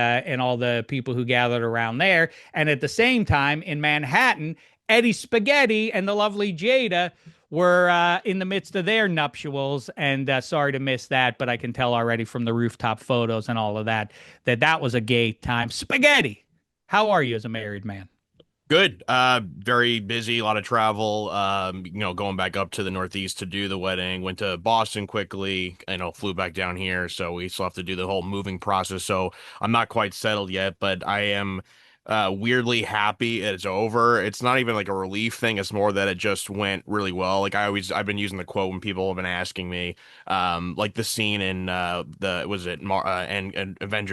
all the people who gathered around there. And at the same time in Manhattan, Eddie Spaghetti and the lovely Jada were in the midst of their nuptials. And sorry to miss that, but I can tell already from the rooftop photos and all of that that was a gay time. Spaghetti, how are you as a married man? Good. Very busy, a lot of travel, going back up to the Northeast to do the wedding, went to Boston quickly, flew back down here. So we still have to do the whole moving process. So I'm not quite settled yet, but I am weirdly happy it's over. It's not even like a relief thing. It's more that it just went really well. Like I've been using the quote when people have been asking me, like the scene in Avengers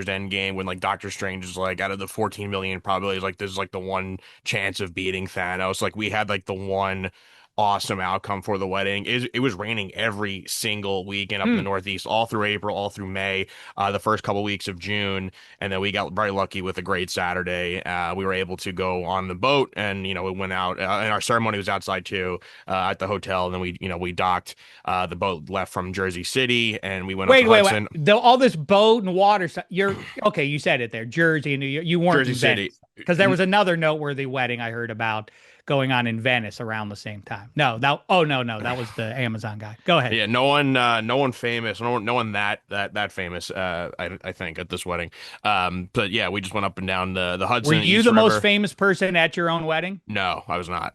Endgame when like Doctor Strange is like, out of the 14 million probabilities, like this is like the one chance of beating Thanos. Like we had like the one awesome outcome for the wedding. It was raining every single weekend up in the Northeast, all through April, all through May, the first couple weeks of June, and then we got very lucky with a great Saturday. We were able to go on the boat, and we went out, and our ceremony was outside too, at the hotel. And then we docked. The boat left from Jersey City, and we went up to Hudson. All this boat and water stuff. You're okay. You said it there, Jersey and New York. You weren't Jersey City, because there was another noteworthy wedding I heard about going on in Venice around the same time. No, that was the Amazon guy. Go ahead. Yeah, no one famous, no one that famous. I think at this wedding. But yeah, we just went up and down the Were Hudson and you East the most River. famous person at your own wedding? No, I was not.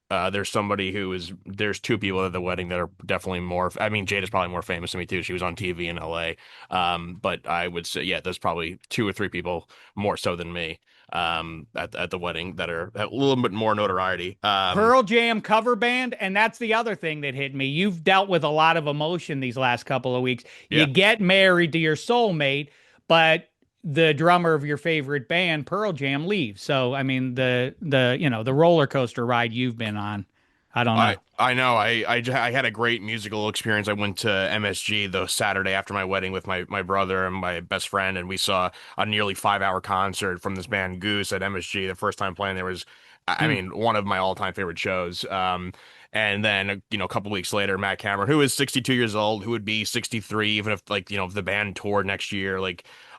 There's two people at the wedding that are definitely more. I mean, Jade is probably more famous than me too. She was on TV in LA. But I would say, yeah, there's probably two or three people more so than me. At the wedding that are a little bit more notoriety. Pearl Jam cover band, and that's the other thing that hit me. You've dealt with a lot of emotion these last couple of weeks. You Yeah. get married to your soulmate, but the drummer of your favorite band, Pearl Jam, leaves. So, I mean, the roller coaster ride you've been on. I don't know. I know. I had a great musical experience. I went to MSG the Saturday after my wedding with my brother and my best friend, and we saw a nearly 5 hour concert from this band Goose at MSG. The first time playing there was, I mean, one of my all-time favorite shows. And then, a couple weeks later, Matt Cameron, who is 62 years old, who would be 63, even if if the band toured next year,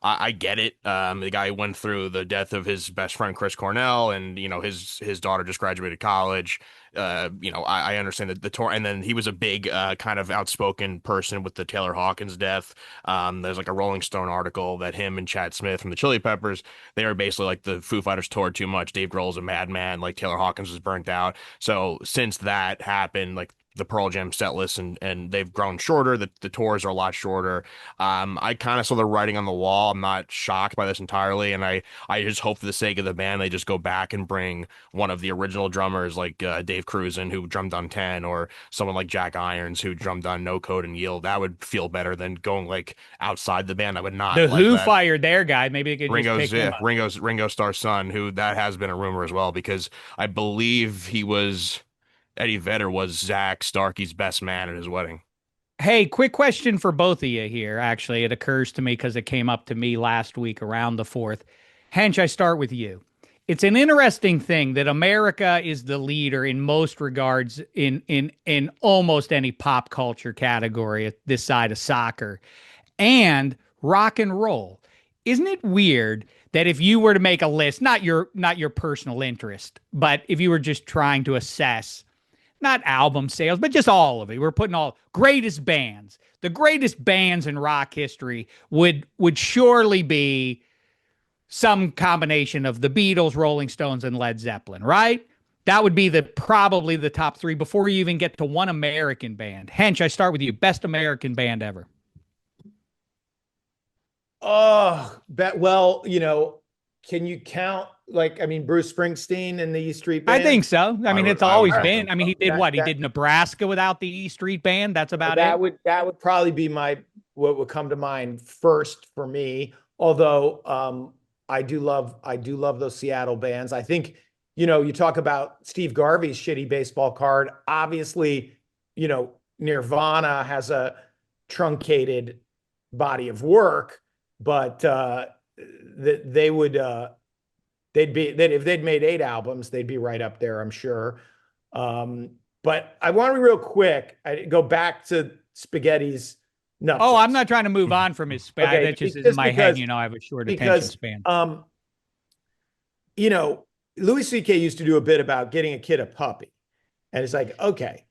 I get it. The guy went through the death of his best friend, Chris Cornell, and, his daughter just graduated college. I understand that the tour, and then he was a big, kind of outspoken person with the Taylor Hawkins death. There's like a Rolling Stone article that him and Chad Smith from the Chili Peppers, they were basically like the Foo Fighters toured too much. Dave Grohl's a madman, like Taylor Hawkins was burnt out. So since that happened, like the Pearl Jam set list and they've grown shorter. The tours are a lot shorter. I kind of saw the writing on the wall. I'm not shocked by this entirely, and I just hope for the sake of the band they just go back and bring one of the original drummers like Dave Cruzen, who drummed on 10, or someone like Jack Irons, who drummed on No Code and Yield. That would feel better than going like outside the band. I would not. The like Who that. fired their guy. Maybe they could just pick him up. Ringo Starr's son, who that has been a rumor as well, because I believe Eddie Vedder was Zach Starkey's best man at his wedding. Hey, quick question for both of you here. Actually, it occurs to me because it came up to me last week around the 4th. Hench, I start with you. It's an interesting thing that America is the leader in most regards in almost any pop culture category at this side of soccer and rock and roll. Isn't it weird that if you were to make a list, not your personal interest, but if you were just trying to assess not album sales, but just all of it. We're putting all greatest bands. The greatest bands in rock history would surely be some combination of the Beatles, Rolling Stones, and Led Zeppelin, right? That would be probably the top three before you even get to one American band. Hench, I start with you. Best American band ever. Oh, well, can you count Bruce Springsteen and the E Street Band? I think so. I mean, it's always been. I mean, he did what? He that- did Nebraska without the E Street Band. That's about it. That would probably be what would come to mind first for me. Although I do love those Seattle bands. I think, you talk about Steve Garvey's shitty baseball card. Obviously, Nirvana has a truncated body of work, but they would if they'd made 8 albums, they'd be right up there, I'm sure. But I want to be real quick. I go back to Spaghetti's. No. Oh, I'm not trying to move on from his span. Okay, That just is in my head. I have a short attention span. Louis C.K. used to do a bit about getting a kid a puppy. And it's like, okay,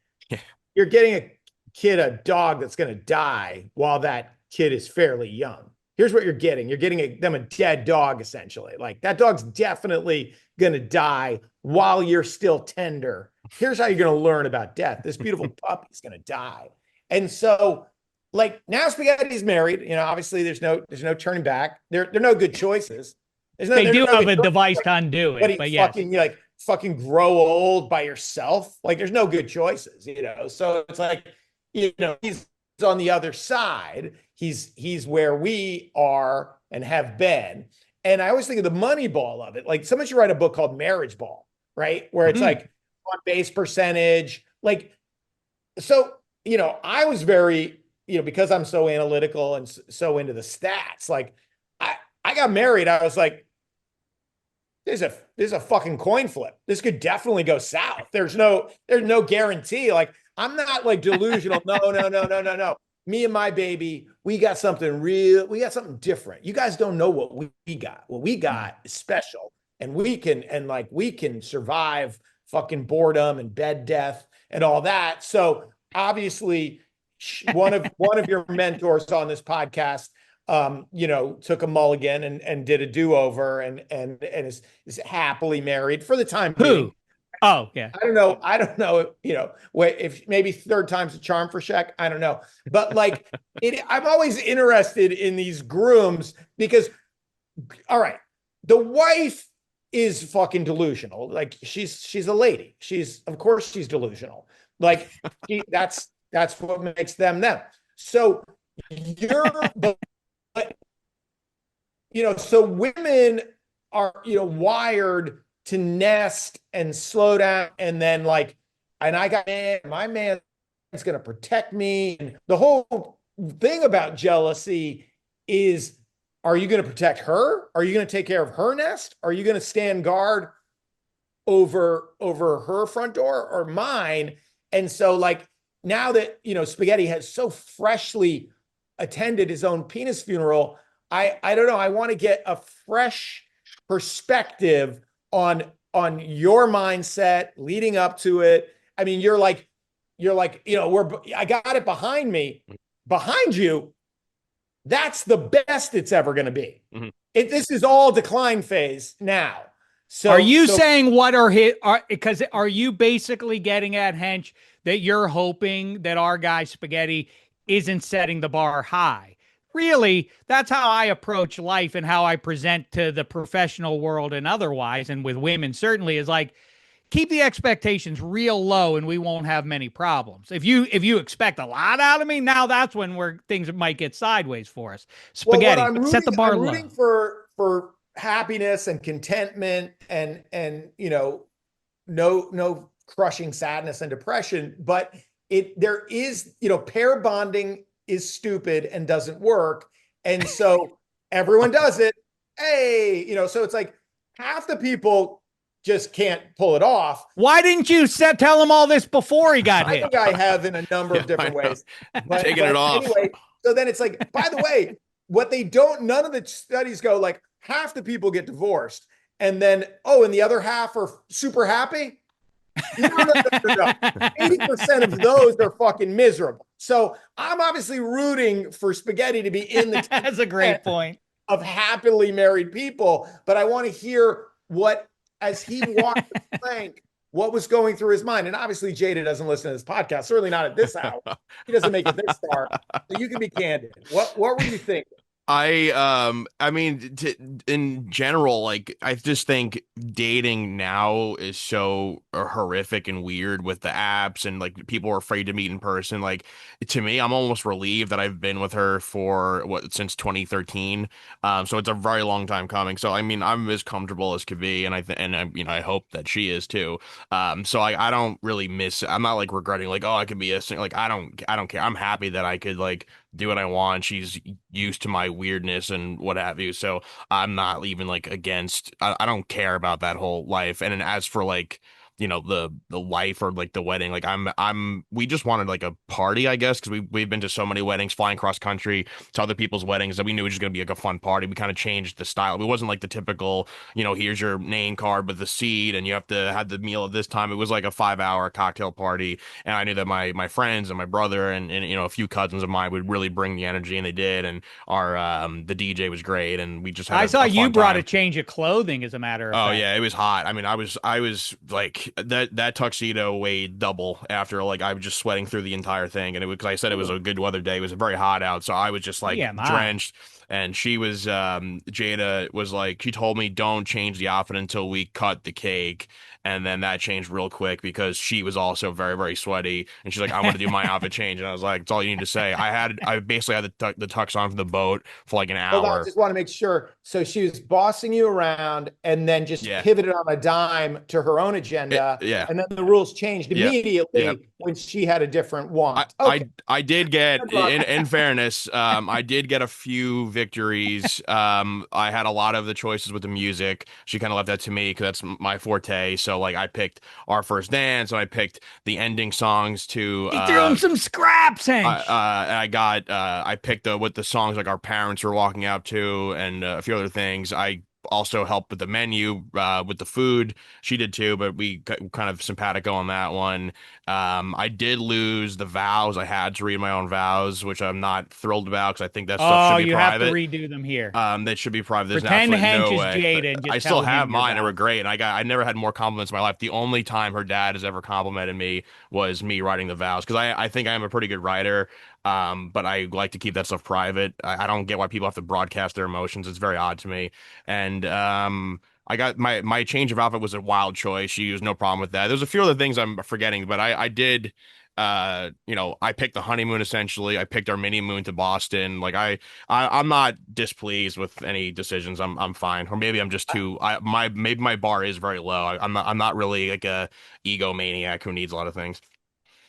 you're getting a kid a dog that's going to die while that kid is fairly young. Here's what you're getting. You're getting them a dead dog, essentially. Like, that dog's definitely going to die while you're still tender. Here's how you're going to learn about death. This beautiful puppy's going to die. And so, now Spaghetti's married. Obviously there's no turning back. They're no good choices. They do have a device to undo it, but yes. Fucking grow old by yourself. There's no good choices, So it's he's on the other side. He's where we are and have been. And I always think of the money ball of it. Someone should write a book called Marriage Ball, right? Where it's on base percentage. So, I was very, because I'm so analytical and so into the stats, I got married. I was like, there's a fucking coin flip. This could definitely go south. There's no guarantee. I'm not delusional. No. Me and my baby, we got something real. We got something different. You guys don't know what we got. What we got is special, and we can survive fucking boredom and bed death and all that. So obviously one of your mentors on this podcast, took a mulligan and did a do-over and is happily married for the time being. Who? Oh, yeah. I don't know, if maybe third time's a charm for Shek. I don't know. But like I'm always interested in these grooms because, all right, the wife is fucking delusional. Like she's a lady. Of course she's delusional. Like that's what makes them them. So so women are, wired to nest and slow down. And then my man's going to protect me. And the whole thing about jealousy is, are you going to protect her? Are you going to take care of her nest? Are you going to stand guard over her front door or mine? And so now that, Spaghetti has so freshly attended his own penis funeral, I don't know. I want to get a fresh perspective on your mindset leading up to it. I mean, you're like, I got it behind you. That's the best it's ever going to be. Mm-hmm. This is all decline phase now. So are you saying because are you basically getting at, Hench, that you're hoping that our guy Spaghetti isn't setting the bar high? Really, that's how I approach life and how I present to the professional world and otherwise, and with women certainly, is like, keep the expectations real low and we won't have many problems. If you expect a lot out of me, now that's where things might get sideways for us. Spaghetti, set the bar low. I'm rooting for happiness and contentment and no crushing sadness and depression, but there is, pair bonding is stupid and doesn't work. And so everyone does it. Hey, so it's like half the people just can't pull it off. Why didn't you tell him all this before he got hit? I think I have in a number of different ways. Taking it off. Anyway, so then it's like, by the way, none of the studies go like half the people get divorced. And then, and the other half are super happy. No. 80% of those are fucking miserable. So I'm obviously rooting for Spaghetti to be in the That's a great point of happily married people. But I want to hear as he walked the plank, what was going through his mind. And obviously Jada doesn't listen to this podcast, certainly not at this hour. He doesn't make it this far. So you can be candid. What were you thinking? I mean, in general, I just think dating now is so horrific and weird with the apps and people are afraid to meet in person. To me, I'm almost relieved that I've been with her for since 2013. So it's a very long time coming. So I mean, I'm as comfortable as could be, and I hope that she is too. So I don't really miss. I'm not regretting I could be I don't care. I'm happy that I could do what I want. She's used to my weirdness and what have you. So I'm not even against, I don't care about that whole life. And then as for the life or the wedding, we just wanted a party, I guess, because we've been to so many weddings, flying cross country to other people's weddings, that we knew it was just gonna be a fun party. We kind of changed the style. It wasn't the typical, here's your name card with the seat and you have to have the meal at this time. It was a 5-hour cocktail party, and I knew that my friends and my brother and a few cousins of mine would really bring the energy, and they did. And our the DJ was great, and we just had I saw you brought time. A change of clothing, as a matter of fact. Oh yeah, it was hot. I mean, I was that tuxedo weighed double after I was just sweating through the entire thing. And it was, because I said it was a good weather day. It was very hot out. So I was just drenched. And she was, Jada was she told me don't change the outfit until we cut the cake. And then that changed real quick because she was also very, very sweaty. And she's like, I want to do my outfit change. And I was like, it's all you need to say. I basically had the tux on for the boat for an hour. Hold on, I just want to make sure. So she was bossing you around and then just pivoted on a dime to her own agenda. And then the rules changed immediately when she had a different want. I did get, in fairness, I did get a few victories. I had a lot of the choices with the music. She kind of left that to me because that's my forte. So I picked Our First Dance, and I picked the ending songs to. He threw him some scraps, Hench. I picked what the songs our parents were walking out to, and a few other things. I also helped with the menu, with the food. She did too, but we kind of simpatico on that one. I did lose the vows. I had to read my own vows, which I'm not thrilled about because I think that stuff should Oh, be you have to private. redo them here. That should be private. There's Pretend absolutely Hench no is way. Jada and I just still tell have him your mine, and we're vows. great. And I never had more compliments in my life. The only time her dad has ever complimented me was me writing the vows because I think I am a pretty good writer. But I like to keep that stuff private. I don't get why people have to broadcast their emotions. It's very odd to me. And I got my change of outfit was a wild choice. She used no problem with that. There's a few other things I'm forgetting, but I did. I picked the honeymoon essentially. I picked our mini moon to Boston. Like I'm not displeased with any decisions. I'm fine. Or maybe I'm just too maybe my bar is very low. I'm not really like a egomaniac who needs a lot of things.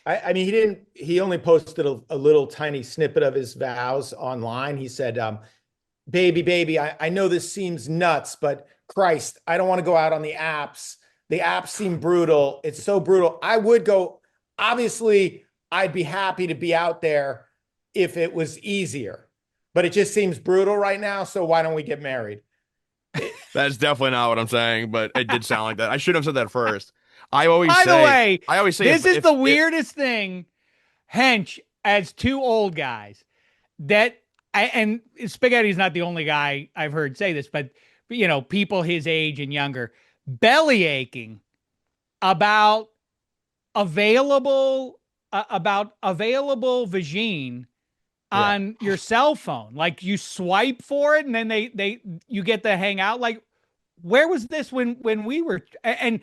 I mean, he only posted a little tiny snippet of his vows online. He said, baby, I know this seems nuts, but Christ, I don't want to go out on the apps. The apps seem brutal. It's so brutal. I would go, obviously, I'd be happy to be out there if it was easier, but it just seems brutal right now. So why don't we get married? That's definitely not what I'm saying, but it did sound like that. I should have said that first. By the way, I always say this is the if weirdest thing. Hench, as two old guys, and Spaghetti's not the only guy I've heard say this, but people his age and younger belly aching about available vagine on your cell phone. Like you swipe for it and then you get to hang out. Like, where was this when we were? And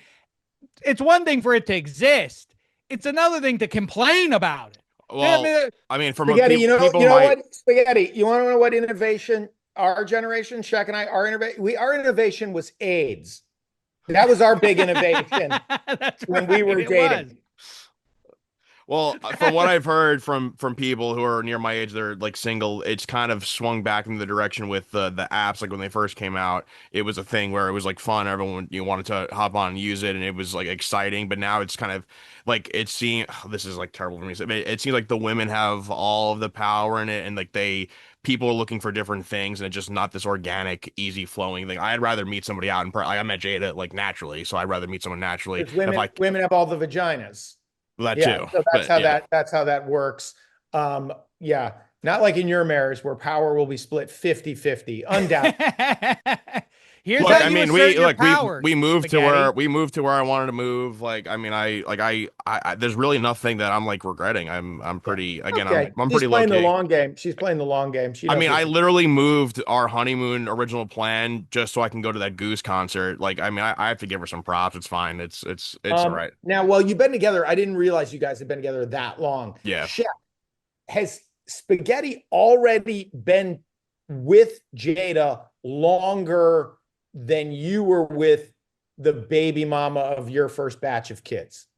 it's one thing for it to exist. It's another thing to complain about it. Well, I mean, from Spaghetti, people you know might. what, Spaghetti, you want to know what innovation our generation, Shek and I, our innovation was AIDS. That was our big innovation when we were dating. Well, from what I've heard from people who are near my age, they're like single. It's kind of swung back in the direction with the apps. Like when they first came out, it was a thing where it was like fun. Everyone wanted to hop on and use it, and it was like exciting. But now it's kind of like it seems this is like terrible for me. It seems like the women have all of the power in it, and like people are looking for different things, and it's just not this organic, easy flowing thing. I'd rather meet somebody out like I met Jada like naturally, so I'd rather meet someone naturally. Because women have all the vaginas. That yeah, too. so that's how that works. Yeah, not like in your marriage where power will be split 50-50, undoubtedly. Here's Look, how I you mean, assert your power, we moved Spaghetti. to where I wanted to move. Like, I mean, I there's really nothing that I'm like regretting. I'm pretty again. Okay. I'm She's pretty playing low the key. long game. She's playing the long game. I mean, I literally moved our honeymoon original plan just so I can go to that Goose concert. Like, I mean, I have to give her some props. It's fine. It's all right. Now, well, you've been together. I didn't realize you guys have been together that long. Yeah. Shek, has Spaghetti already been with Jada longer than you were with the baby mama of your first batch of kids?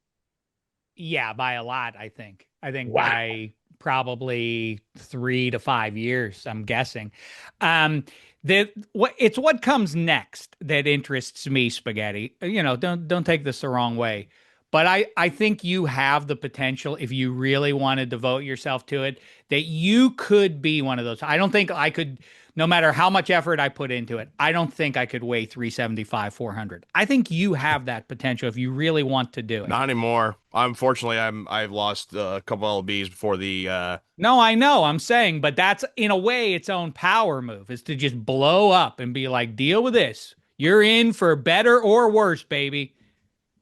Yeah, by a lot, I think. Wow. By probably 3 to 5 years, I'm guessing. It's what comes next that interests me, Spaghetti. Don't take this the wrong way. But I think you have the potential, if you really want to devote yourself to it, that you could be one of those. I don't think I could, no matter how much effort I put into it, I don't think I could weigh 375, 400. I think you have that potential if you really want to do it. Not anymore. Unfortunately, I've lost a couple LBs before the. No, I know. I'm saying, but that's in a way its own power move is to just blow up and be like, deal with this. You're in for better or worse, baby.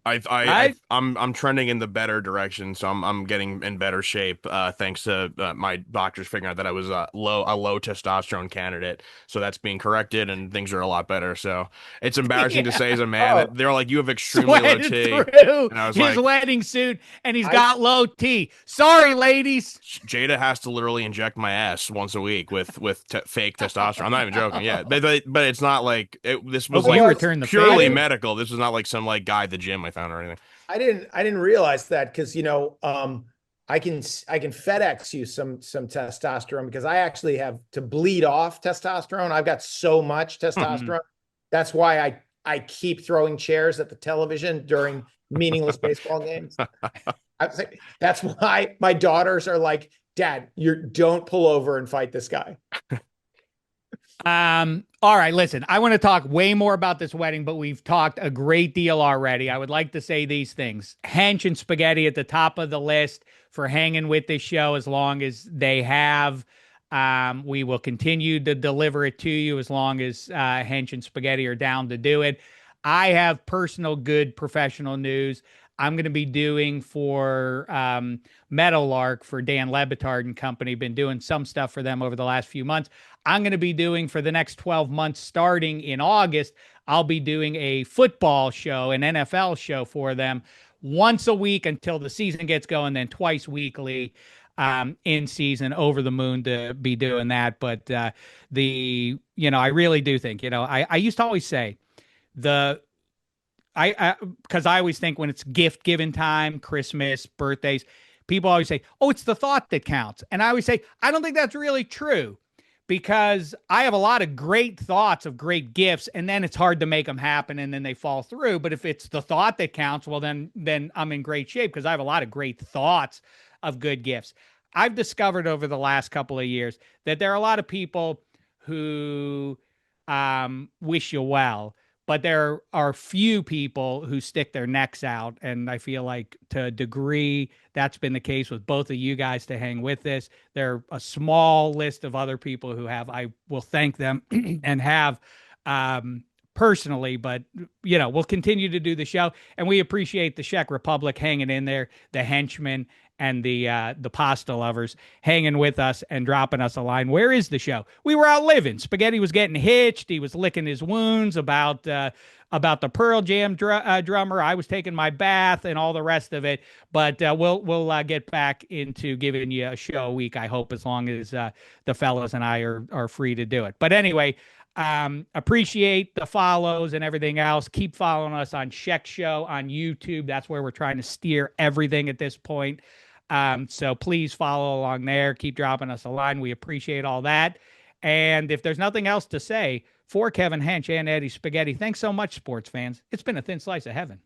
I'm trending in the better direction, so I'm getting in better shape thanks to my doctors figuring out that I was a low testosterone candidate. So that's being corrected, and things are a lot better. So it's embarrassing to say as a man that they're like, you have extremely low T, through and I was his like, wedding suit, and he's got low T. Sorry, ladies. Jada has to literally inject my ass once a week with fake testosterone. I'm not even joking. Yeah, but it's not like this was like purely medical. This was not like some like guy at the gym I found or anything. I didn't realize that because I can FedEx you some testosterone because I actually have to bleed off testosterone. I've got so much testosterone. That's why I keep throwing chairs at the television during meaningless baseball games. That's why my daughters are like, Dad, don't pull over and fight this guy. All right, listen, I want to talk way more about this wedding, but we've talked a great deal already. I would like to say these things. Hench and Spaghetti at the top of the list for hanging with this show as long as they have. We will continue to deliver it to you as long as Hench and Spaghetti are down to do it. I have personal good professional news. I'm going to be doing for Meadowlark for Dan Lebitard and company. Been doing some stuff for them over the last few months. I'm going to be doing for the next 12 months, starting in August. I'll be doing a football show, an NFL show for them once a week until the season gets going, then twice weekly in season. Over the moon to be doing that. But I really do think, I used to always say the, because I always think when it's gift giving time, Christmas, birthdays, people always say, oh, it's the thought that counts. And I always say, I don't think that's really true, because I have a lot of great thoughts of great gifts, and then it's hard to make them happen, and then they fall through. But if it's the thought that counts, well, then I'm in great shape, because I have a lot of great thoughts of good gifts. I've discovered over the last couple of years that there are a lot of people who wish you well, but there are few people who stick their necks out. And I feel like, to a degree, that's been the case with both of you guys to hang with this. There are a small list of other people who have. I will thank them and have personally, but we'll continue to do the show, and we appreciate the Czech Republic hanging in there, the henchmen and the pasta lovers hanging with us and dropping us a line. Where is the show? We were out living. Spaghetti was getting hitched. He was licking his wounds about the Pearl Jam drummer. I was taking my bath and all the rest of it. But we'll get back into giving you a show a week, I hope, as long as the fellas and I are free to do it. But anyway, appreciate the follows and everything else. Keep following us on Shek Show on YouTube. That's where we're trying to steer everything at this point. So please follow along there. Keep dropping us a line. We appreciate all that. And if there's nothing else to say, for Kevin Hench and Eddie Spaghetti, thanks so much, sports fans. It's been a thin slice of heaven.